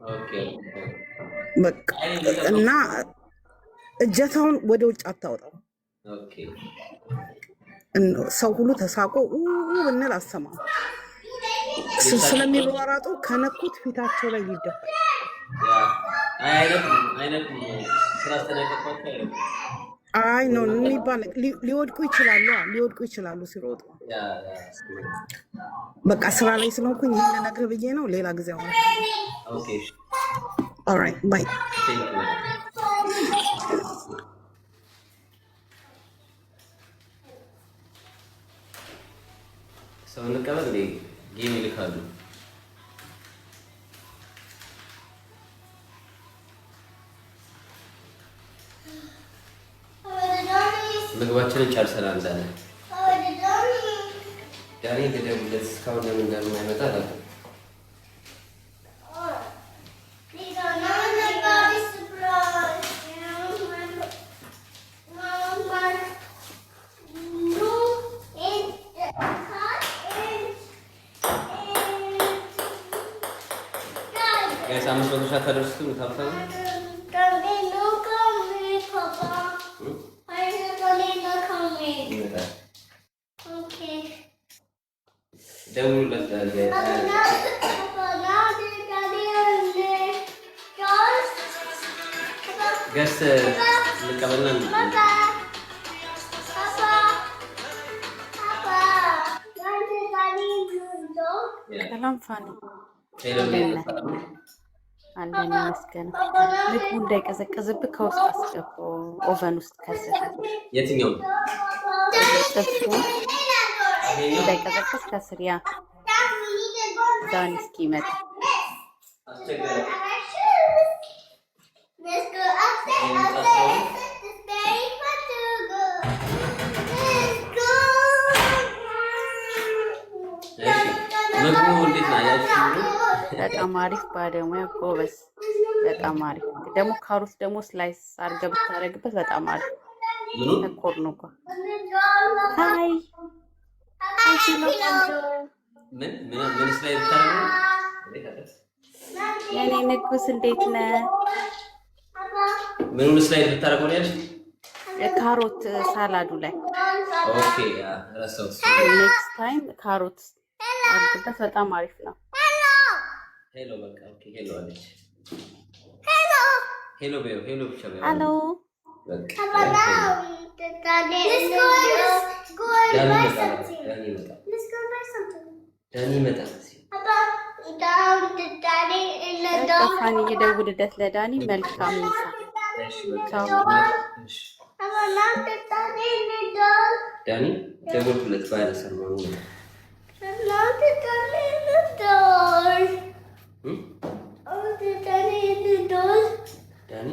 ኦኬ በቃ አይ ልጠብቅ። እና እጀታውን ወደ ውጭ አታወጣው። ኦኬ ሰው ሁሉ ተሳቆ ብንል አሰማም። ስለሚሯሯጡ ከነኩት ፊታቸው ላይ ይደፋል። ያ አይነኩም ስራ አስተናቀቅኳቸው አይነኩም። አይ ነው የሚባል ሊወድቁ ይችላሉ ሲሮጡ። በቃ ስራ ላይ ስለሆንኩኝ ይህን ነገር ብዬ ነው። ሌላ ጊዜ አሁን ኦኬ ኦልራይት ባይ ሰው እንቀበል እንዴ ጌም ይልካሉ። ምግባችንን ጨርሰናል እንዳለ ዳኒ ልደውልለት እስካሁን ለምን እንደማይመጣ አላውቅም። ጋይስ 500 ሺህ አታደርሱትም? ታብታቡ ደውሉለት ገስ እንቀበልና ሰላም ፋኒ አለን ይመስገን። ምግቡ እንዳይቀዘቀዝብህ ከውስጥ አስገባው ኦቨን ውስጥ ከስር። የትኛው ጥብሱ እንዳይቀዘቅዝ ከስር ያ ዳኒ እስኪመጣ ምግቡ እንዴት ነው ያያችሁ? በጣም አሪፍ ባለሙያ ጎበዝ። በጣም አሪፍ ደግሞ ካሮት ደግሞ ስላይስ አድርገህ ብታደርግበት በጣም አሪፍ ተኮር ነው እኮ ሃይ ምን ስላይ ብታደርገው የኔ ንጉስ እንዴት ነህ? ምኑን ስላይ ብታደርገው ነው ያልሽ? የካሮት ሳላዱ ላይ ኦኬ ረሳሁት። ኔክስት ታይም ካሮት አድርግበት በጣም አሪፍ ነው። ሄሎ በቃ ኦኬ ሄሎ አለች። ሄሎ በይው ሄሎ ብቻ በይው። ሄሎ በቃ ዳኒ ይመጣል። ፋኒ እየደውልለት ለዳኒ መልካም ምሳ። ዳኒ ደውልለት ባለሰማው ነው ዳኒ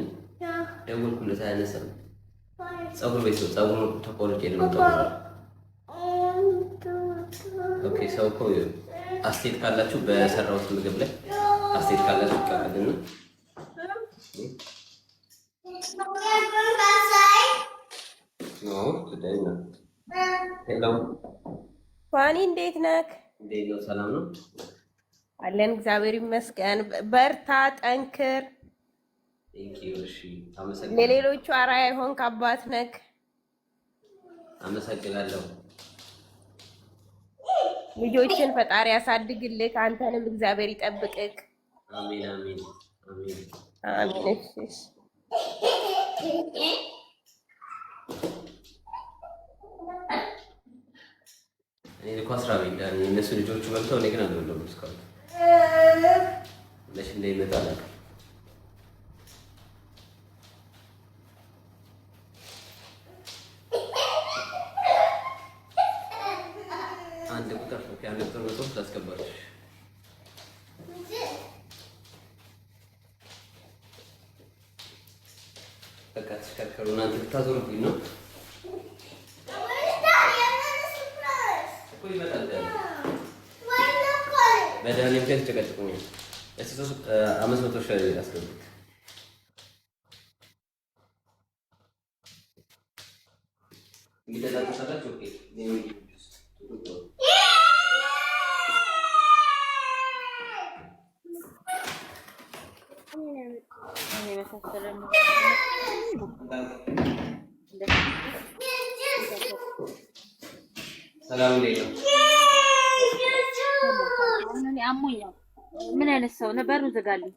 ደውልኩለት አያነሳም። ፀጉር ቤት ነው ፀጉር ተቆርጬ ነው የምጠቁረው። ኦኬ ሰው እኮ አስቴት ካላችሁ በሰራሁት ምግብ ላይ አስቴት ካላችሁ ይቀበልና ሄሎ ፋኒ እንዴት ነህ? እንዴት ነው? ሰላም ነው አለን እግዚአብሔር ይመስገን። በርታ ጠንክር። ለሌሎቹ አርአያ የሆንክ አባት ነህ። አመሰግናለሁ። ልጆችን ፈጣሪ ያሳድግልህ፣ አንተንም እግዚአብሔር ይጠብቅህ። አሜን አሜን አሜን አሜን። እኔ እኮ አስራ ቤት ዳኒ እነሱ ልጆቹ በልተው እኔ ግን አልበላሁም እስካሁን። ለሽ እንደሚመጣ አላውቅም። አንድ ቁጥር ነው ያለ ቁጥር ነው ታስገባለሽ። በቃ ተሽከርከሩ እናንተ ልታዞሩብኝ ነው። በዳኒ ምክንያት ተጨቀጭቁኛል። እስኪ 500 ሺህ አስገቡት። እንግዲህ ኦኬ እየከፈለ ነው። ሰላም እንዴት ነው? አሞኛል። ምን አይነት ሰው ነው? በሩ ዝጋልኝ።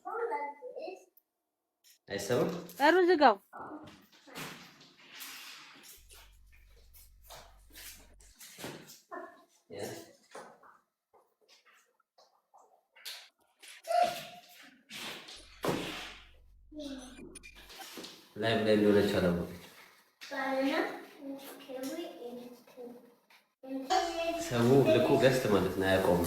አይሰማም? በሩ ዝጋው። ላይ እንደሆነች አላወቀች። ሰው ልኩ ገስት ማለት ነው። አያውቀውም።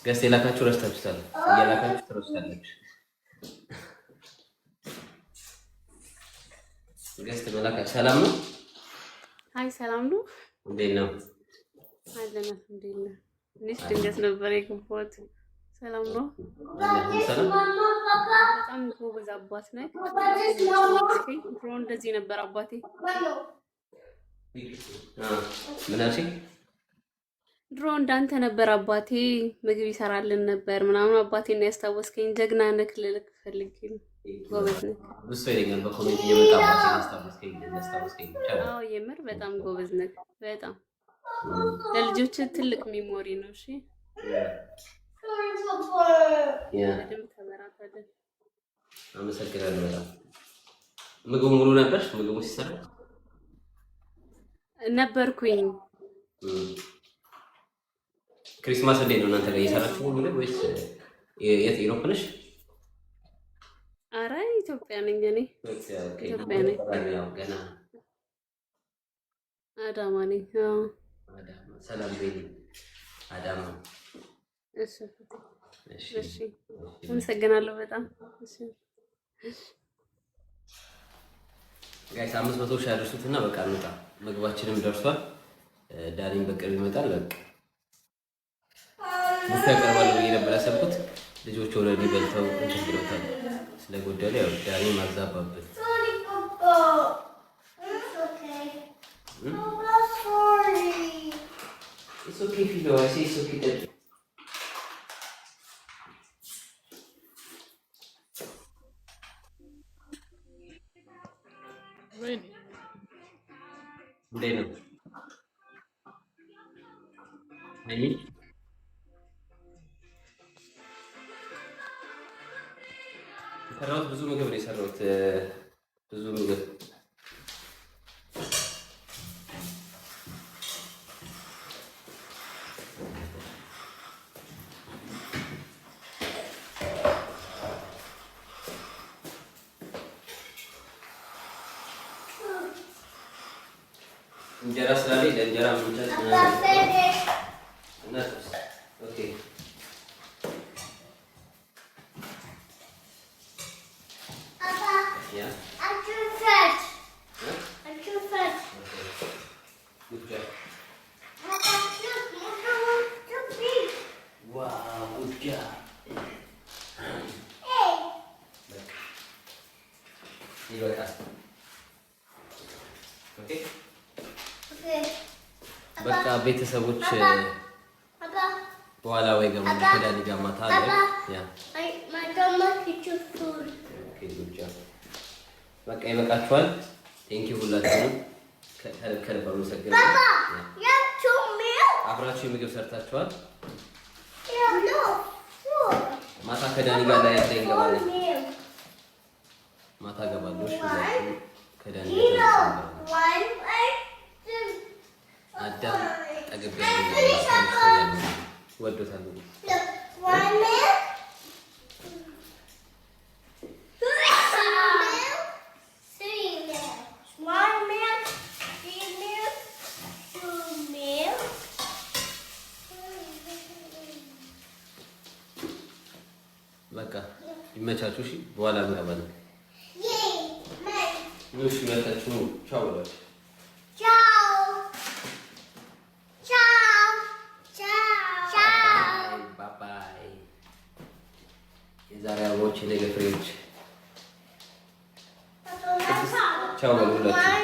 ገስት የላካችሁ ረስታችሁታል። እየላካችሁ ትረስታለች። ገስት መላካ ሰላም ነው። አይ ሰላም ነው። እንዴት ነው? አለና እንዴት ነው? ትንሽ ድንገት ነበር የገባሁት። ሰላም ነው። በጣም ጎበዝ አባት ነህ። ድሮ እንደዚህ ነበር አባቴ። ምን አልሽኝ? ድሮ እንዳንተ ነበር አባቴ። ምግብ ይሰራልን ነበር ምናምን። አባቴን ነው ያስታወስከኝ። ጀግና ነህ ልልክ ፈልጌ ነው። ጎበዝ ነህ። ብዙ ይለኛል በኮሜንት እየመጣ አባቴን ያስታወስከኝ። አዎ የምር በጣም ጎበዝ ነህ። በጣም ለልጆች ትልቅ ሚሞሪ ነው። እሺ በደምብ ተበራታለን። አመሰግናለሁ በጣም። ምግቡ ሙሉ ነበር? ምግቡ ሲሰራ ነበርኩኝ። ክሪስማስ እንዴት ነው እናንተ ጋር እየሰራችሁ ነው ወይስ የት ኢሮፕ ነሽ? አረ ኢትዮጵያ ነኝ እኔ። ኢትዮጵያ ነኝ። ገና አዳማ ነኝ። አዎ አዳማ። ሰላም ቤት አዳማ። እሺ እሺ አመሰግናለሁ በጣም። እሺ ጋይስ 500 ሺህ አድርሱትና በቃ እንውጣ። ምግባችንም ደርሷል። ዳኒም በቅርብ ይመጣል። በቃ ሙታ ያቀርባለሁ ብዬ ነበር ያሰብኩት። ልጆች ኦልሬዲ በልተው እንትን ብለውታል። ስለጎደለ ያው ዳኒ ማዛባበት It's okay if you go. I say it's okay that እንዴት ነው? አይሚ የሰራሁት ብዙ ምግብ ነው የሰራሁት። ብዙ ምግብ እንጀራ ስላለኝ ለእንጀራ ምንጨት እና ኦኬ ያ በቃ ቤተሰቦች በኋላ ወይ ገሙ ከዳኒ ጋር ማታ አለ ያ በቃ ይበቃችኋል። ቴንኪው ሁላችሁም ከልብ አመሰግናለሁ። አብራችሁ ምግብ ሰርታችኋል። ማታ ከዳኒ ጋር ላይ እንገባለን። ማታ ገባለሁ ከዳኒ ጋር አዳም ጠግብ ወዶታል። በቃ ይመቻችሁ። እሺ በኋላ እንገባለን። እሺ መጣችሁ። ቻው በላችሁ። የዛሬ አበቦች የነገ ፍሬዎች። ቻው በሉ ሁላችሁ።